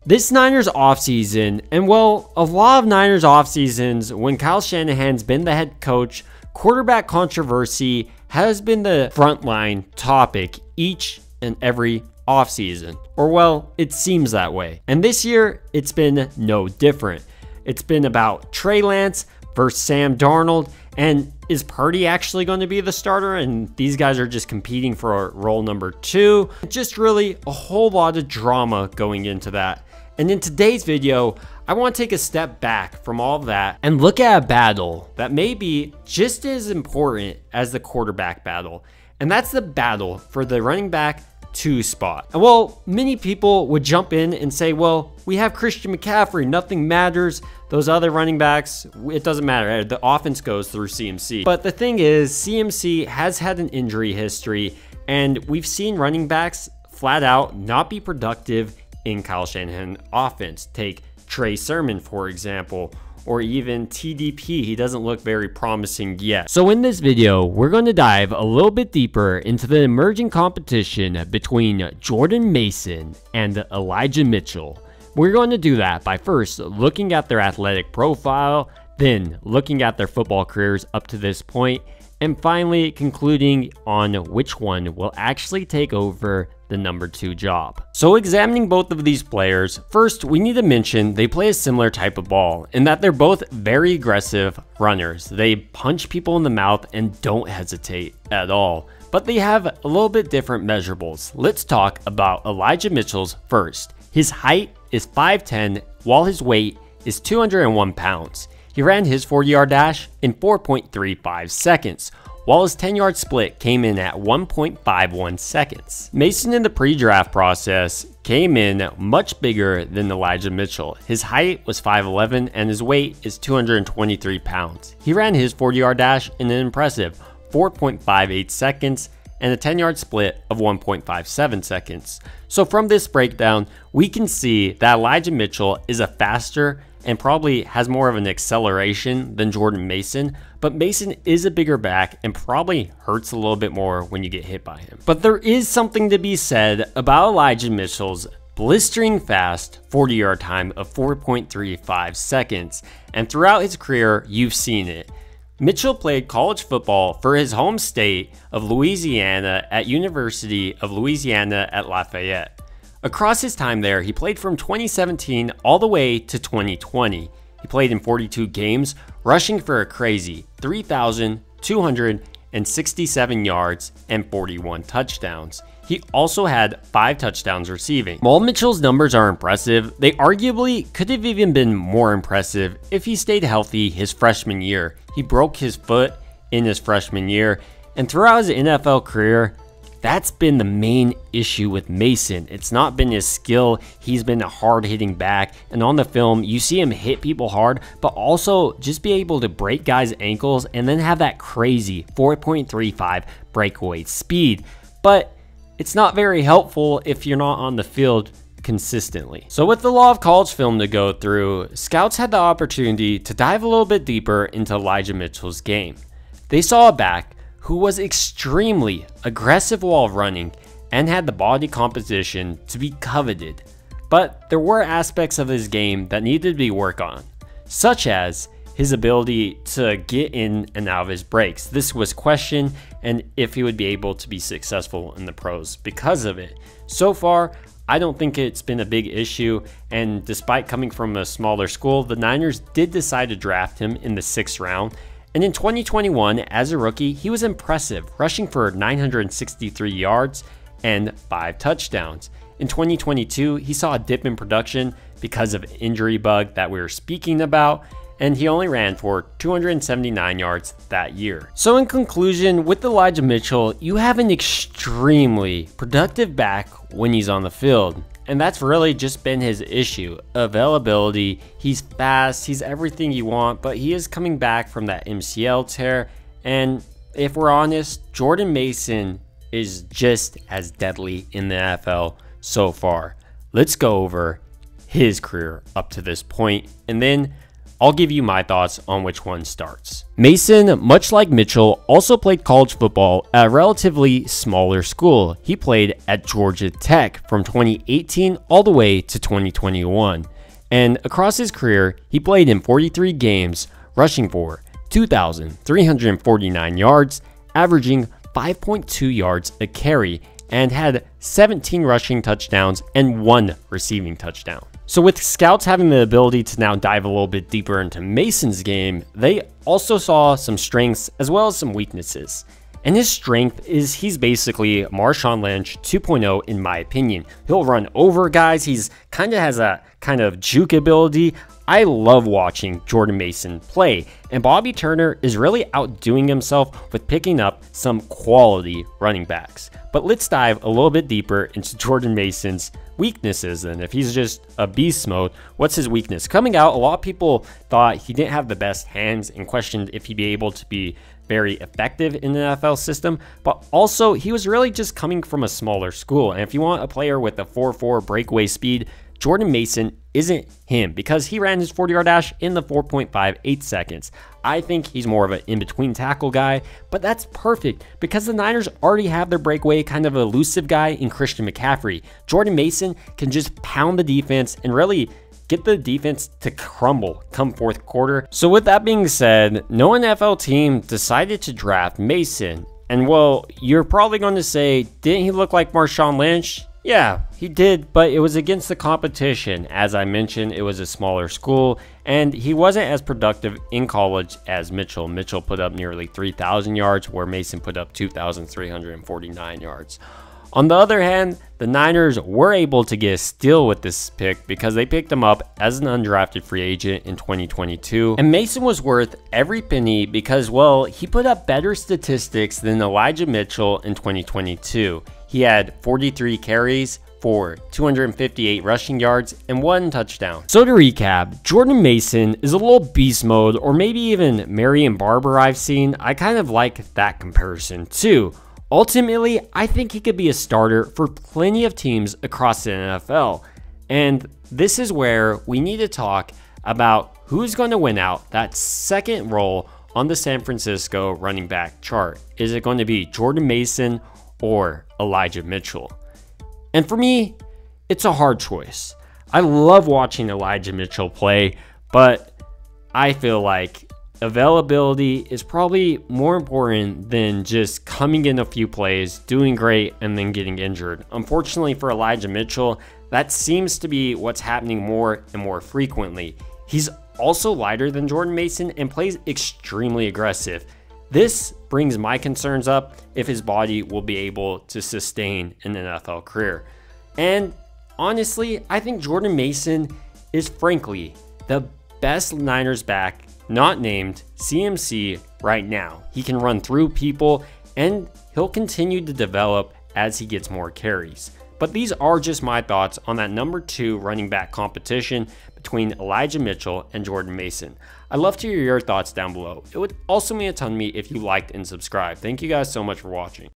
This Niners offseason, and well, a lot of Niners offseasons when Kyle Shanahan's been the head coach, quarterback controversy has been the frontline topic each and every offseason. Or well, it seems that way. And this year, it's been no different. It's been about Trey Lance versus Sam Darnold, and is Purdy actually going to be the starter? And these guys are just competing for role number 2. Just really a whole lot of drama going into that. And in today's video, I want to take a step back from all of that and look at a battle that may be just as important as the quarterback battle. And that's the battle for the running back 2 spot. And well, many people would jump in and say, well, we have Christian McCaffrey, nothing matters. Those other running backs, it doesn't matter. The offense goes through CMC. But the thing is, CMC has had an injury history, and we've seen running backs flat out not be productive in Kyle Shanahan offense. Take Trey Sermon, for example, or even TDP. He doesn't look very promising yet. So in this video, we're going to dive a little bit deeper into the emerging competition between Jordan Mason and Elijah Mitchell. We're going to do that by first looking at their athletic profile, then looking at their football careers up to this point, and finally concluding on which one will actually take over the number 2 job. So examining both of these players, first we need to mention they play a similar type of ball in that they're both very aggressive runners. They punch people in the mouth and don't hesitate at all. But they have a little bit different measurables. Let's talk about Elijah Mitchell's first. His height is 5'10", while his weight is 201 pounds. He ran his 40-yard dash in 4.35 seconds, while his 10-yard split came in at 1.51 seconds. Mason in the pre-draft process came in much bigger than Elijah Mitchell. His height was 5'11", and his weight is 223 pounds. He ran his 40-yard dash in an impressive 4.58 seconds and a 10-yard split of 1.57 seconds. So from this breakdown, we can see that Elijah Mitchell is a faster and probably has more of an acceleration than Jordan Mason, but Mason is a bigger back and probably hurts a little bit more when you get hit by him. But there is something to be said about Elijah Mitchell's blistering fast 40-yard time of 4.35 seconds, and throughout his career, you've seen it. Mitchell played college football for his home state of Louisiana at University of Louisiana at Lafayette. Across his time there, he played from 2017 all the way to 2020. He played in 42 games, rushing for a crazy 3,267 yards and 41 touchdowns. He also had 5 touchdowns receiving. While Mitchell's numbers are impressive, they arguably could have even been more impressive if he stayed healthy his freshman year. He broke his foot in his freshman year, and throughout his NFL career, that's been the main issue with Mason. It's not been his skill. He's been a hard-hitting back, and on the film, you see him hit people hard, but also just be able to break guys' ankles and then have that crazy 4.35 breakaway speed. But it's not very helpful if you're not on the field consistently. So with the law of college film to go through, scouts had the opportunity to dive a little bit deeper into Elijah Mitchell's game. They saw a back who was extremely aggressive while running and had the body composition to be coveted. But there were aspects of his game that needed to be worked on, such as his ability to get in and out of his breaks. This was questioned, and if he would be able to be successful in the pros because of it. So far, I don't think it's been a big issue, and despite coming from a smaller school, the Niners did decide to draft him in the 6th round. And in 2021, as a rookie, he was impressive, rushing for 963 yards and 5 touchdowns. In 2022, he saw a dip in production because of injury bug that we were speaking about, and he only ran for 279 yards that year. So in conclusion, with Elijah Mitchell, you have an extremely productive back when he's on the field. And that's really just been his issue. Availability, he's fast, he's everything you want, but he is coming back from that MCL tear. And if we're honest, Jordan Mason is just as deadly in the NFL so far. Let's go over his career up to this point, and then I'll give you my thoughts on which one starts. Mason, much like Mitchell, also played college football at a relatively smaller school. He played at Georgia Tech from 2018 all the way to 2021. And across his career, he played in 43 games, rushing for 2,349 yards, averaging 5.2 yards a carry, and had 17 rushing touchdowns and 1 receiving touchdown. So with scouts having the ability to now dive a little bit deeper into Mason's game, they also saw some strengths as well as some weaknesses. And his strength is he's basically Marshawn Lynch 2.0 in my opinion. He'll run over guys. He's kind of has a kind of juke ability. I love watching Jordan Mason play, and Bobby Turner is really outdoing himself with picking up some quality running backs. But let's dive a little bit deeper into Jordan Mason's weaknesses. And if he's just a beast mode, what's his weakness? Coming out, a lot of people thought he didn't have the best hands and questioned if he'd be able to be very effective in the NFL system, but also he was really just coming from a smaller school. And if you want a player with a 4.4 breakaway speed, Jordan Mason isn't him because he ran his 40-yard dash in the 4.58 seconds. I think he's more of an in-between tackle guy, but that's perfect because the Niners already have their breakaway kind of elusive guy in Christian McCaffrey. Jordan Mason can just pound the defense and really get the defense to crumble come fourth quarter. So with that being said, no NFL team decided to draft Mason. And well, you're probably going to say, didn't he look like Marshawn Lynch? Yeah, he did, but it was against the competition. As I mentioned, it was a smaller school, and he wasn't as productive in college as Mitchell. Mitchell put up nearly 3,000 yards, where Mason put up 2,349 yards. On the other hand, the Niners were able to get a steal with this pick because they picked him up as an undrafted free agent in 2022. And Mason was worth every penny because, well, he put up better statistics than Elijah Mitchell in 2022. He had 43 carries for 258 rushing yards and 1 touchdown. So to recap, Jordan Mason is a little beast mode, or maybe even Marion Barber I've seen. I kind of like that comparison too. Ultimately, I think he could be a starter for plenty of teams across the NFL. And this is where we need to talk about who's going to win out that second role on the San Francisco running back chart. Is it going to be Jordan Mason or Elijah Mitchell? And for me, it's a hard choice. I love watching Elijah Mitchell play, but I feel like availability is probably more important than just coming in a few plays, doing great, and then getting injured. Unfortunately for Elijah Mitchell, that seems to be what's happening more and more frequently. He's also lighter than Jordan Mason and plays extremely aggressive. This brings my concerns up if his body will be able to sustain an NFL career. And honestly, I think Jordan Mason is frankly the best Niners back not named CMC right now. He can run through people and he'll continue to develop as he gets more carries. But these are just my thoughts on that number 2 running back competition between Elijah Mitchell and Jordan Mason. I'd love to hear your thoughts down below. It would also mean a ton to me if you liked and subscribed. Thank you guys so much for watching.